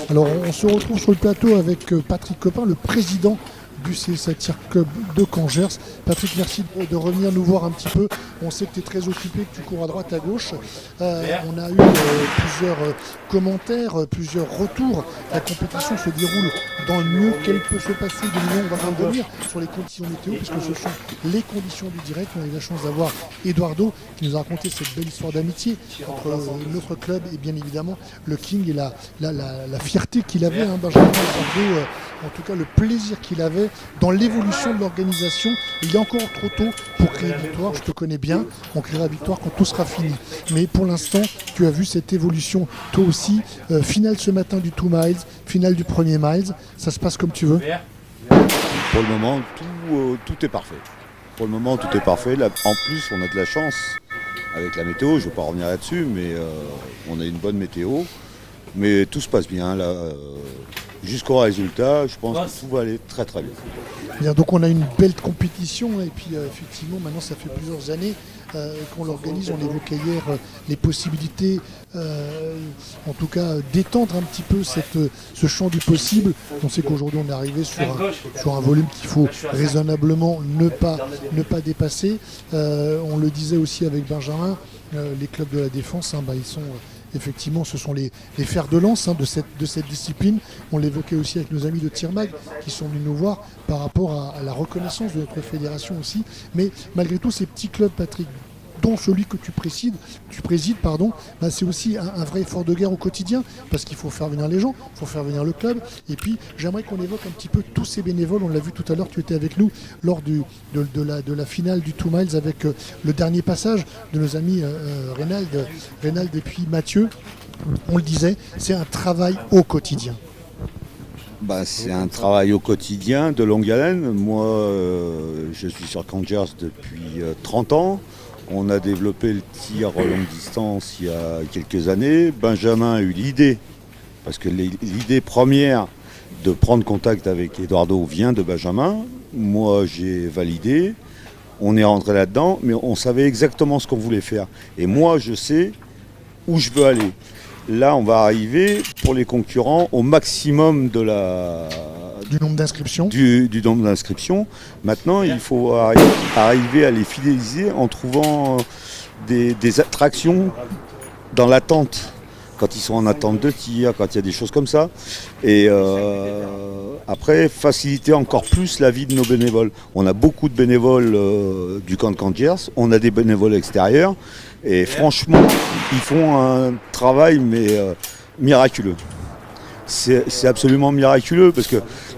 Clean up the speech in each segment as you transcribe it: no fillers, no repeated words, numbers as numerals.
Alors on se retrouve sur le plateau avec Patrick Copin, le président du CSA Tir Club de Cangers. Patrick, merci de revenir nous voir un petit peu. On sait que tu es très occupé, que tu cours à droite, à gauche. On a eu plusieurs commentaires, plusieurs retours. La compétition se déroule dans le mieux qu'elle peut se passer. On va revenir sur les conditions météo, puisque ce sont les conditions du direct. On a eu la chance d'avoir Eduardo qui nous a raconté cette belle histoire d'amitié entre notre club et bien évidemment le King et la fierté qu'il avait, Benjamin Eduardo, en tout cas le plaisir qu'il avait dans l'évolution de l'organisation. Il est encore trop tôt pour crier victoire, je te connais bien, on criera victoire quand tout sera fini. Mais pour l'instant, tu as vu cette évolution, toi aussi. Finale ce matin du 2 miles, finale du premier miles, ça se passe comme tu veux? Pour le moment, tout est parfait. Pour le moment, tout est parfait. Là, en plus, on a de la chance avec la météo, je ne vais pas revenir là-dessus, mais on a une bonne météo. Mais tout se passe bien là. Jusqu'au résultat, je pense que tout va aller très très bien. Bien, donc on a une belle compétition et puis effectivement maintenant ça fait plusieurs années qu'on l'organise. On évoquait hier les possibilités, en tout cas d'étendre un petit peu ce champ du possible. On sait qu'aujourd'hui on est arrivé sur un volume qu'il faut raisonnablement ne pas dépasser. On le disait aussi avec Benjamin, les clubs de la défense, ils sont... Effectivement, ce sont les fers de lance de cette discipline. On l'évoquait aussi avec nos amis de Tirmag qui sont venus nous voir par rapport à la reconnaissance de notre fédération aussi. Mais malgré tout, ces petits clubs, Patrick, dont celui que tu présides, c'est aussi un vrai effort de guerre au quotidien, parce qu'il faut faire venir les gens, il faut faire venir le club. Et puis j'aimerais qu'on évoque un petit peu tous ces bénévoles. On l'a vu tout à l'heure, tu étais avec nous lors de la finale du 2 miles avec le dernier passage de nos amis Reynald et puis Mathieu. On le disait, c'est un travail au quotidien. C'est un travail au quotidien de longue haleine. Moi, je suis sur Cangers depuis 30 ans. On a développé le tir longue distance il y a quelques années. Benjamin a eu l'idée, parce que l'idée première de prendre contact avec Eduardo vient de Benjamin. Moi, j'ai validé. On est rentré là-dedans, mais on savait exactement ce qu'on voulait faire. Et moi, je sais où je veux aller. Là, on va arriver pour les concurrents au maximum du nombre d'inscriptions. Du nombre d'inscriptions. Maintenant, il faut arriver à les fidéliser en trouvant des attractions dans l'attente. Quand ils sont en attente de tir, quand il y a des choses comme ça. Et après, faciliter encore plus la vie de nos bénévoles. On a beaucoup de bénévoles du camp de Cangers, on a des bénévoles extérieurs. Et franchement, ils font un travail miraculeux. C'est absolument miraculeux parce que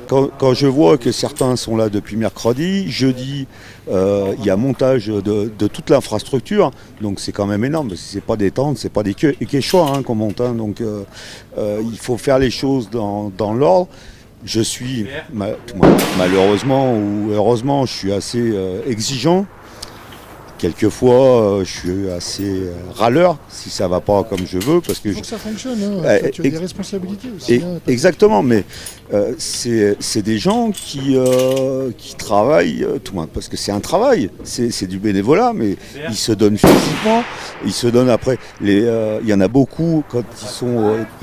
quand je vois que certains sont là depuis mercredi, jeudi, il y a montage de toute l'infrastructure, donc c'est quand même énorme. Parce que c'est pas des tentes, c'est pas des quechua qu'on monte, donc il faut faire les choses dans l'ordre. Je suis malheureusement ou heureusement, je suis assez exigeant. Quelquefois, je suis assez râleur si ça ne va pas comme je veux. Parce que il faut que ça fonctionne, tu as des responsabilités aussi. Exactement, mais c'est des gens qui travaillent, parce que c'est un travail, c'est du bénévolat, mais ils se donnent physiquement, ils se donnent après. Il y en a beaucoup, quand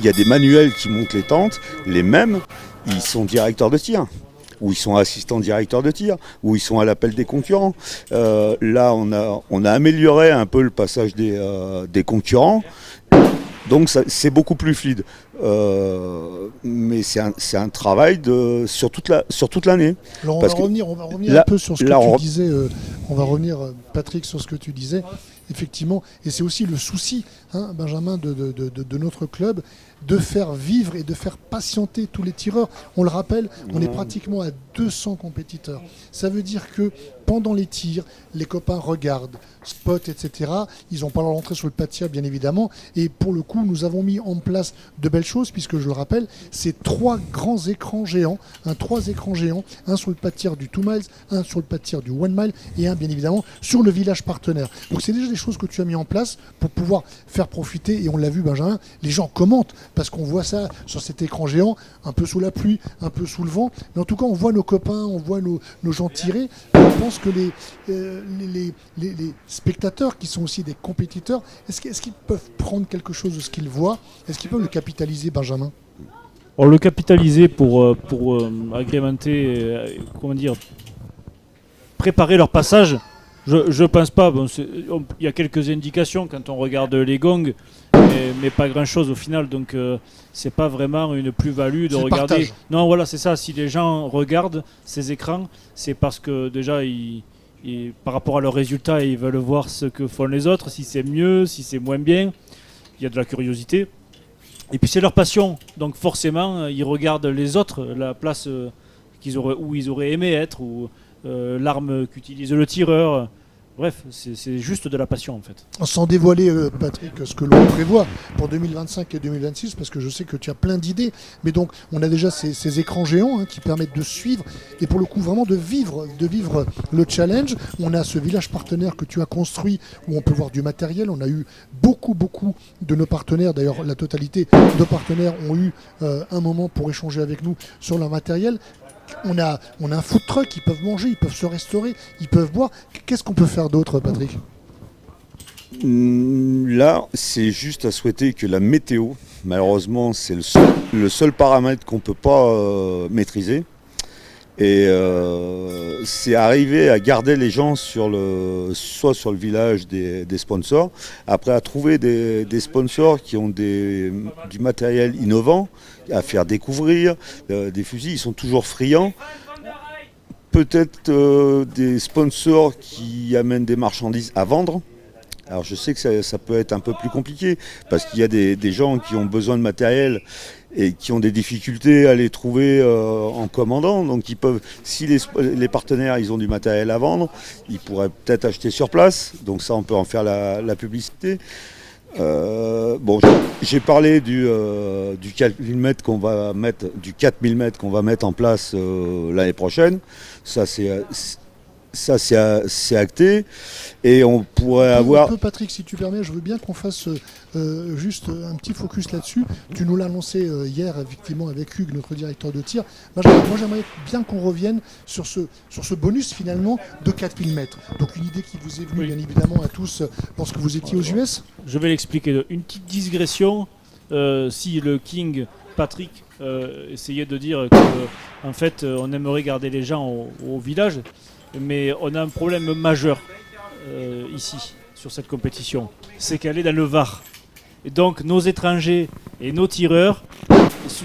il y a des manuels qui montent les tentes, les mêmes, ils sont directeurs de tir. Où ils sont assistants directeurs de tir, où ils sont à l'appel des concurrents. Là, on a amélioré un peu le passage des concurrents, donc c'est beaucoup plus fluide. Mais c'est un travail sur toute l'année. Alors on va revenir un peu sur ce que tu disais. On va revenir, Patrick, sur ce que tu disais. Effectivement, et c'est aussi le souci, Benjamin, de notre club, de faire vivre et de faire patienter tous les tireurs. On le rappelle, on est pratiquement à 200 compétiteurs. Ça veut dire que pendant les tirs, les copains regardent, spotent, etc. Ils n'ont pas leur entrée sur le pas de tir, bien évidemment. Et pour le coup, nous avons mis en place de belles choses, puisque je le rappelle, c'est 3 grands écrans géants, 3 écrans géants, un sur le pas de tir du 2 miles, un sur le pas de tir du 1 mile et un, bien évidemment, sur le village partenaire. Donc c'est déjà des choses que tu as mis en place pour pouvoir faire profiter, et on l'a vu, Benjamin, les gens commentent, parce qu'on voit ça sur cet écran géant, un peu sous la pluie, un peu sous le vent, mais en tout cas on voit nos copains, on voit nos gens tirer. Je pense que les spectateurs qui sont aussi des compétiteurs, est-ce qu'ils peuvent prendre quelque chose de ce qu'ils voient? Est-ce qu'ils peuvent le capitaliser, Benjamin? On le capitaliser pour agrémenter, préparer leur passage. Je pense pas. Bon, il y a quelques indications quand on regarde les gongs, mais pas grand chose au final. Donc c'est pas vraiment une plus-value de regarder. Partage. Non, voilà, c'est ça. Si les gens regardent ces écrans, c'est parce que déjà par rapport à leurs résultats, ils veulent voir ce que font les autres, si c'est mieux, si c'est moins bien. Il y a de la curiosité. Et puis c'est leur passion. Donc forcément, ils regardent les autres, la place où ils auraient aimé être, ou l'arme qu'utilise le tireur. Bref, c'est juste de la passion en fait. Sans dévoiler, Patrick, ce que l'on prévoit pour 2025 et 2026, parce que je sais que tu as plein d'idées, mais donc on a déjà ces écrans géants qui permettent de suivre et pour le coup vraiment de vivre le challenge. On a ce village partenaire que tu as construit où on peut voir du matériel. On a eu beaucoup de nos partenaires, d'ailleurs la totalité de partenaires ont eu un moment pour échanger avec nous sur leur matériel. On a un food truck, ils peuvent manger, ils peuvent se restaurer, ils peuvent boire. Qu'est-ce qu'on peut faire d'autre, Patrick ? Là, c'est juste à souhaiter que la météo, malheureusement, c'est le seul paramètre qu'on ne peut pas maîtriser. Et c'est arriver à garder les gens soit sur le village des sponsors, après à trouver des sponsors qui ont du matériel innovant, à faire découvrir, des fusils, ils sont toujours friands. Peut-être des sponsors qui amènent des marchandises à vendre. Alors je sais que ça peut être un peu plus compliqué, parce qu'il y a des gens qui ont besoin de matériel et qui ont des difficultés à les trouver en commandant. Donc ils peuvent, si les partenaires ils ont du matériel à vendre, ils pourraient peut-être acheter sur place. Donc ça on peut en faire la publicité. J'ai parlé du 4000 mètres qu'on va mettre, du 4000 mètres qu'on va mettre en place l'année prochaine. Ça c'est acté et on pourrait avoir... Patrick, si tu permets, je veux bien qu'on fasse juste un petit focus là-dessus. Tu nous l'as annoncé hier, effectivement, avec Hugues, notre directeur de tir. Moi, j'aimerais bien qu'on revienne sur ce bonus, finalement, de 4000 mètres. Donc, une idée qui vous est venue, bien évidemment, à tous lorsque vous étiez aux US. Je vais l'expliquer. Une petite digression. Si le King, Patrick, essayait de dire qu'en fait, on aimerait garder les gens au village, mais on a un problème majeur ici, sur cette compétition. C'est qu'elle est dans le Var. Et donc nos étrangers et nos tireurs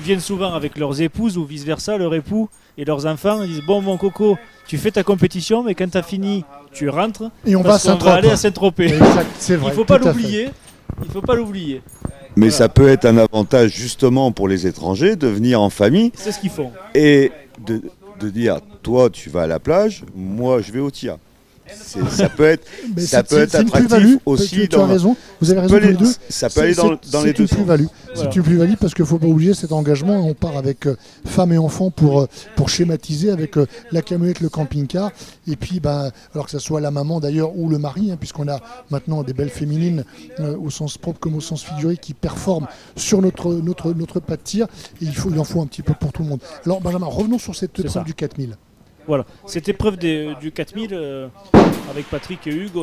viennent souvent avec leurs épouses ou vice-versa, leur époux et leurs enfants. Ils disent « Bon, mon coco, tu fais ta compétition, mais quand tu as fini, tu rentres. Et on va aller à Saint-Tropez. » C'est vrai. Il ne faut pas l'oublier. Il faut pas l'oublier. Mais voilà. Ça peut être un avantage justement pour les étrangers de venir en famille. C'est ce qu'ils font. Et de dire, toi tu vas à la plage, moi je vais au tir. Ça peut être attractif aussi. Tu as raison, vous avez raison tous les deux. Ça peut aller dans les deux sens. C'est une plus-value parce qu'il ne faut pas oublier cet engagement. On part avec femmes et enfants pour schématiser avec la camionnette, le camping-car. Et puis, alors que ce soit la maman d'ailleurs ou le mari, puisqu'on a maintenant des belles féminines au sens propre comme au sens figuré qui performent sur notre pas de tir. Et il en faut un petit peu pour tout le monde. Alors Benjamin, revenons sur cette épreuve du 4000. Voilà, cette épreuve du 4000, avec Patrick et Hugues,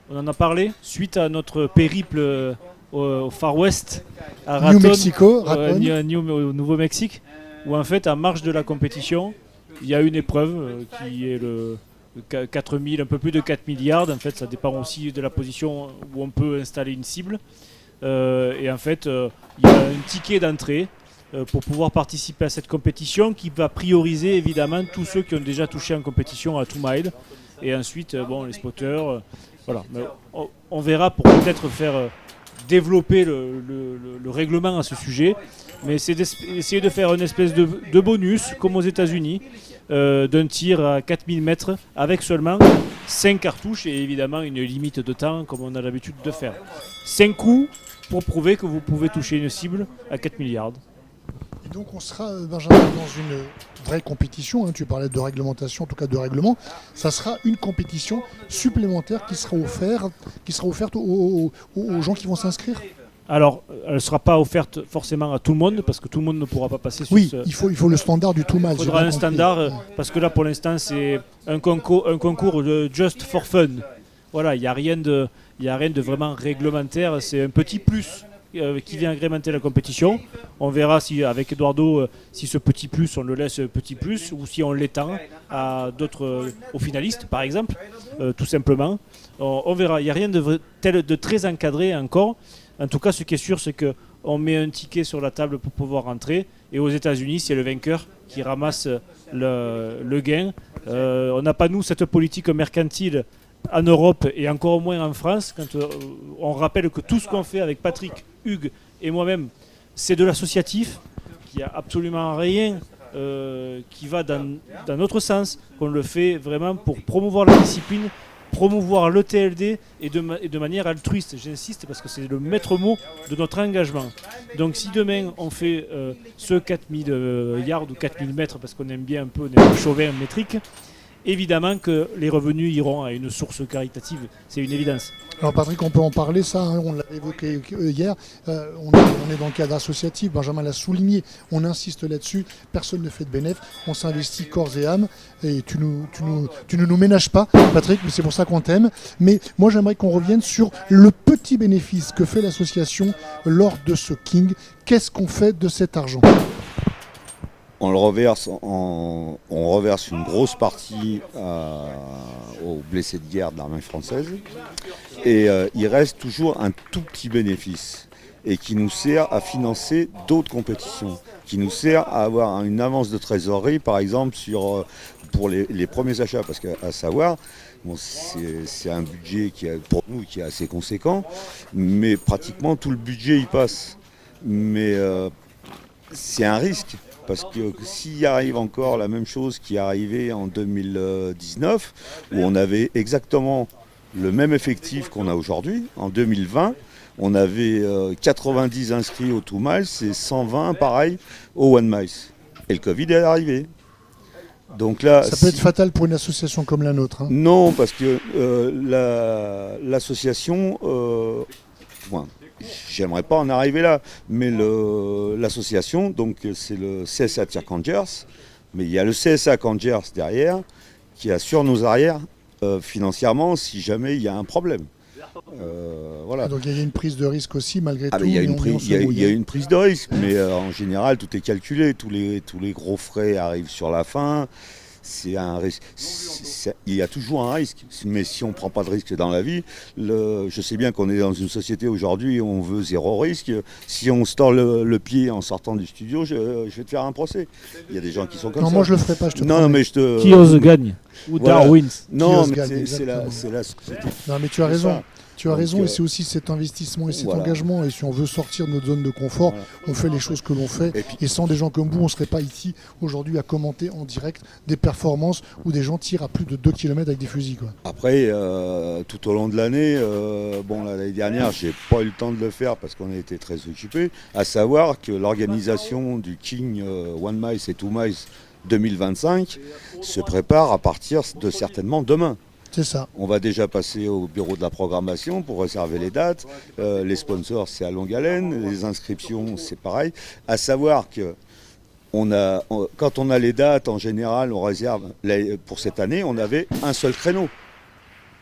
on en a parlé suite à notre périple au Far West, à Raton, New Mexico, au Nouveau-Mexique, où en fait, en marge de la compétition, il y a une épreuve qui est le 4000, un peu plus de 4000 yards. En fait, ça dépend aussi de la position où on peut installer une cible. Et en fait, il y a un ticket d'entrée pour pouvoir participer à cette compétition qui va prioriser évidemment tous ceux qui ont déjà touché en compétition à 2 miles et ensuite les spotters voilà. Mais on verra pour peut-être faire développer le règlement à ce sujet, mais c'est d'essayer de faire une espèce de bonus comme aux États-Unis d'un tir à 4000 mètres avec seulement 5 cartouches et évidemment une limite de temps comme on a l'habitude de faire. 5 coups pour prouver que vous pouvez toucher une cible à 4000 yards. Et donc on sera, Benjamin, dans une vraie compétition, tu parlais de réglementation, en tout cas de règlement, ça sera une compétition supplémentaire qui sera offerte aux gens qui vont s'inscrire. Alors, elle ne sera pas offerte forcément à tout le monde, parce que tout le monde ne pourra pas passer sur il faut le standard du 2 miles. Il faudra un standard, parce que là pour l'instant c'est un concours de just for fun. Voilà, il n'y a rien de vraiment réglementaire, c'est un petit plus. qui vient agrémenter la compétition. On verra si avec Eduardo, si ce petit plus, on le laisse petit plus, ou si on l'étend à d'autres, aux finalistes, par exemple, tout simplement. On verra. Il n'y a rien de très encadré encore. En tout cas, ce qui est sûr, c'est qu'on met un ticket sur la table pour pouvoir rentrer. Et aux États-Unis, c'est le vainqueur qui ramasse le gain. On n'a pas, nous, cette politique mercantile en Europe et encore moins en France. Quand on rappelle que tout ce qu'on fait avec Patrick, Hugues et moi-même, c'est de l'associatif, qu'il n'y a absolument rien qui va dans notre sens, qu'on le fait vraiment pour promouvoir la discipline, promouvoir le TLD et de manière altruiste. J'insiste parce que c'est le maître mot de notre engagement. Donc si demain on fait ce 4000 yards ou 4000 mètres, parce qu'on aime bien un peu, on est un chauvin métrique, évidemment que les revenus iront à une source caritative, c'est une évidence. Alors Patrick, on peut en parler, ça, hein, on l'a évoqué hier, on est dans le cadre associatif, Benjamin l'a souligné, on insiste là-dessus, personne ne fait de bénéfice, on s'investit corps et âme, et tu ne nous ménages pas, Patrick, mais c'est pour ça qu'on t'aime. Mais moi j'aimerais qu'on revienne sur le petit bénéfice que fait l'association lors de ce King. Qu'est-ce qu'on fait de cet argent ? On reverse une grosse partie aux blessés de guerre de l'armée française et il reste toujours un tout petit bénéfice et qui nous sert à financer d'autres compétitions, qui nous sert à avoir une avance de trésorerie par exemple pour les premiers achats, parce qu'à savoir, bon, c'est un budget pour nous qui est assez conséquent, mais pratiquement tout le budget y passe. Mais c'est un risque. Parce que s'il arrive encore la même chose qui est arrivée en 2019, où on avait exactement le même effectif qu'on a aujourd'hui, en 2020, on avait 90 inscrits au 2 miles et 120 pareil au 1 miles. Et le Covid est arrivé. Donc là, ça peut être fatal pour une association comme la nôtre. Hein. Non, parce que l'association... j'aimerais pas en arriver là, mais l'association, donc c'est le CSA Tir Rangers, mais il y a le CSA Rangers derrière qui assure nos arrières financièrement si jamais il y a un problème. Voilà. Donc il y a une prise de risque aussi malgré tout. Il y a une prise de risque, mais en général tout est calculé, tous les gros frais arrivent sur la fin. C'est un risque. Il y a toujours un risque, mais si on ne prend pas de risque dans la vie, je sais bien qu'on est dans une société aujourd'hui où on veut zéro risque. Si on se tord le pied en sortant du studio, je vais te faire un procès. Il y a des gens qui sont comme ça. Non, moi je le ferai pas, je te Non, mais je te... Qui ose gagne ou voilà. Darwin. Non, mais c'est la société. Non, mais tu as raison. Tu as Donc, raison, et c'est aussi cet investissement et cet voilà. engagement. Et si on veut sortir de notre zone de confort, voilà. on fait les choses que l'on fait. Et sans des gens comme vous, on ne serait pas ici aujourd'hui à commenter en direct des performances où des gens tirent à plus de 2 km avec des fusils. Quoi. Après, tout au long de l'année, l'année dernière, j'ai pas eu le temps de le faire parce qu'on a été très occupés. À savoir que l'organisation du King 1 Miles et 2 Miles 2025 se prépare à partir de certainement demain. C'est ça. On va déjà passer au bureau de la programmation pour réserver les dates. Les sponsors, c'est à longue haleine. Les inscriptions, c'est pareil. À savoir que quand on a les dates, en général, on réserve. Pour cette année, on avait un seul créneau.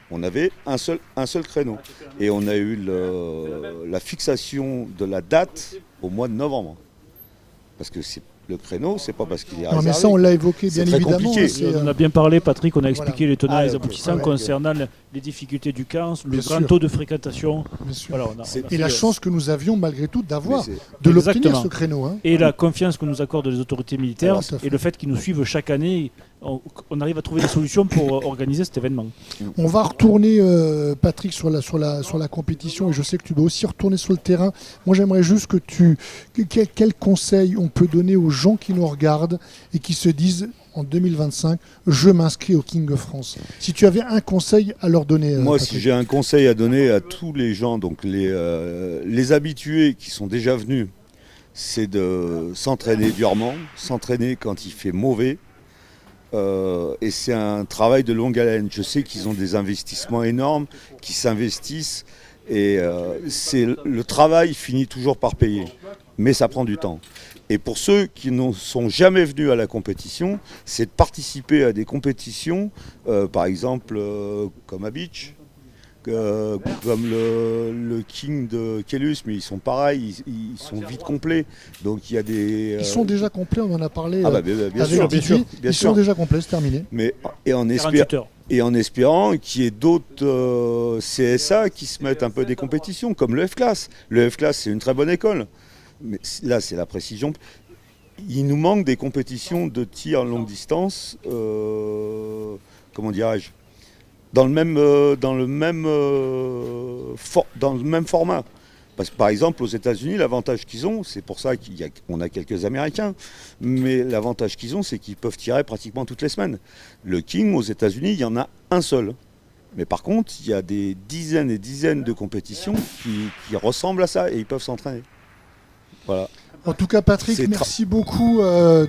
On avait un seul créneau. Et on a eu la fixation de la date au mois de novembre. Parce que le créneau, c'est pas parce qu'il est réservé. Non, mais ça, on l'a évoqué, bien évidemment. Compliqué. On a bien parlé, Patrick, on a expliqué les tenants et les ok. aboutissants concernant les difficultés du camp, le Bien grand sûr. taux de fréquentation. Bien sûr. Voilà, Et la chance que nous avions malgré tout d'avoir, Mais de l'obtenir Exactement. ce créneau. Hein. Et la confiance que nous accordent les autorités militaires Tout à fait. et le fait qu'ils nous suivent chaque année, on arrive à trouver des solutions pour organiser cet événement. On va retourner, Patrick, sur la compétition, et je sais que tu vas aussi retourner sur le terrain. Moi, j'aimerais juste quel conseil on peut donner aux gens qui nous regardent et qui se disent, en 2025, je m'inscris au King of France. Si tu avais un conseil à leur donner, Moi, Patrick. si j'ai un conseil à donner à tous les gens, donc les habitués qui sont déjà venus, c'est de s'entraîner durement, s'entraîner quand il fait mauvais. Et c'est un travail de longue haleine. Je sais qu'ils ont des investissements énormes, qui s'investissent. Et le travail finit toujours par payer. Mais ça prend du temps. Et pour ceux qui ne sont jamais venus à la compétition, c'est de participer à des compétitions, par exemple comme à Beach, comme le King de Kellus, mais ils sont pareils, ils sont vite complets. Donc il y a des. Ils sont déjà complets, on en a parlé bien avec sûr, Didier. bien Ils sûr. sont déjà complets, c'est terminé. Mais, 48 heures. et en espérant qu'il y ait d'autres CSA qui se mettent un peu des compétitions, comme le F-Class. Le F-Class, c'est une très bonne école. Mais là, c'est la précision. Il nous manque des compétitions de tir longue distance, comment dirais-je, dans le même format. Parce que par exemple, aux États-Unis, l'avantage qu'ils ont, c'est pour ça qu'on a quelques Américains, mais l'avantage qu'ils ont, c'est qu'ils peuvent tirer pratiquement toutes les semaines. Le King, aux États-Unis, il y en a un seul. Mais par contre, il y a des dizaines et dizaines de compétitions qui ressemblent à ça et ils peuvent s'entraîner. Voilà. En tout cas, Patrick, merci beaucoup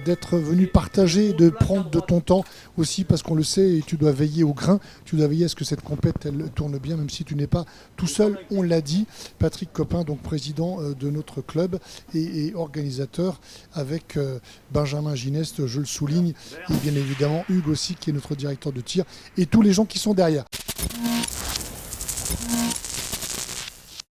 d'être venu partager, de prendre de ton temps aussi, parce qu'on le sait, et tu dois veiller au grain, tu dois veiller à ce que cette compète elle tourne bien, même si tu n'es pas tout seul, on l'a dit. Patrick Copin, donc président de notre club et organisateur, avec Benjamin Gineste, je le souligne, et bien évidemment Hugues aussi, qui est notre directeur de tir, et tous les gens qui sont derrière.